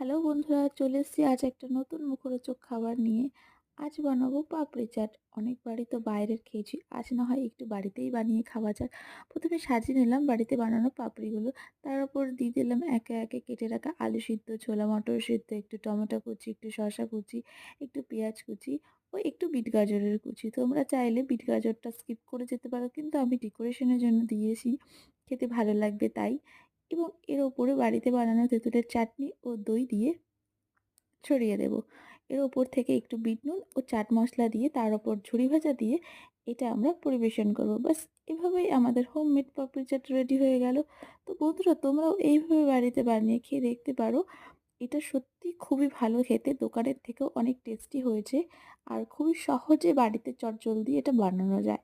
Hello বন্ধুরা, চলে এসেছি আজ একটা নতুন মুখরোচক খাবার নিয়ে। আজ বানাবো পাপড়ি চাট। অনেকবারই তো বাইরের খেয়েছি, আজ না হয় একটু বাড়িতেই বানিয়ে খাওয়া যাক। প্রথমে সাজিয়ে নিলাম বাড়িতে বানানো পাপড়িগুলো, তার উপর দিয়ে দিলাম একে একে কেটে রাখা আলু সিদ্ধ, ছোলা মটর সিদ্ধ, একটু টমেটো কুচি, একটু শসা কুচি, একটু পেঁয়াজ কুচি ও একটু বিট গাজরের কুচি। তোমরা চাইলে বিট গাজরটা স্কিপ করে যেতে পারো, কিন্তু আমি ডেকোরেশনের জন্য দিয়েছি, খেতে ভালো লাগবে তাই। এবং এর ওপরে বাড়িতে বানানো তেঁতুলের চাটনি ও দই দিয়ে ছড়িয়ে দেব। এর ওপর থেকে একটু বিট নুন ও চাট মশলা দিয়ে তার ওপর ঝুরি ভাজা দিয়ে এটা আমরা পরিবেশন করব। ব্যাস, এভাবেই আমাদের হোমমেড পাপড়ি চাট রেডি হয়ে গেল। তো বন্ধুরা, তোমরাও এইভাবে বাড়িতে বানিয়ে খেয়ে দেখতে পারো। এটা সত্যি খুবই ভালো খেতে, দোকানের থেকেও অনেক টেস্টি হয়েছে আর খুবই সহজে বাড়িতে চটজলদি এটা বানানো যায়।